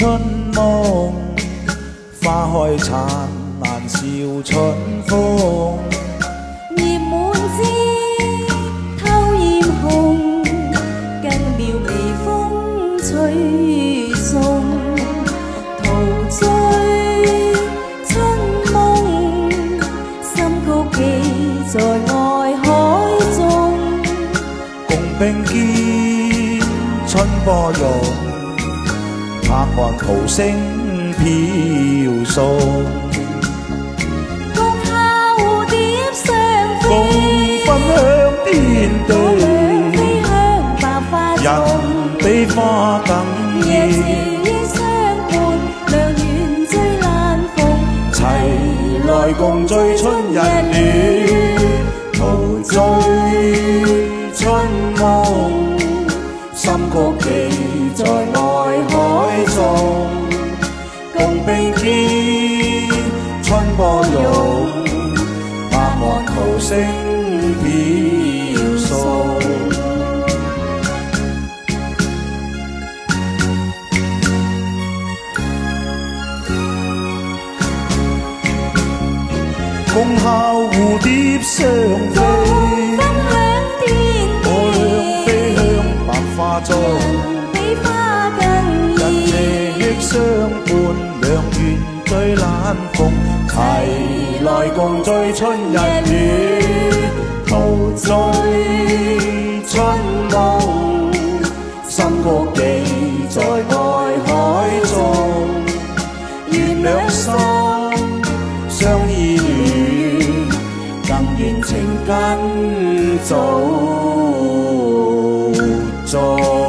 春夢，花開燦爛笑春風。葉滿枝，透豔紅，更妙微風吹送。陶醉春夢，心曲寄在愛海中。共並肩春波湧，拍岸濤聲飄送。共下蝴蝶相共飛，分享天地，我倆飛向百花人中。比花更夜豔，夕相伴，良緣最難逢。齊來共醉春日暖，陶醉春夢，心曲寄在愛海中。共並肩春波湧，拍岸濤聲飄送。共效蝴蝶相飛，分享天我倆飛地，向百花中。比花更人豔。夕相伴，良緣最難逢。齊來共醉春日暖，陶醉春夢，心曲寄在愛海中。願兩心相依戀，更願情根早在。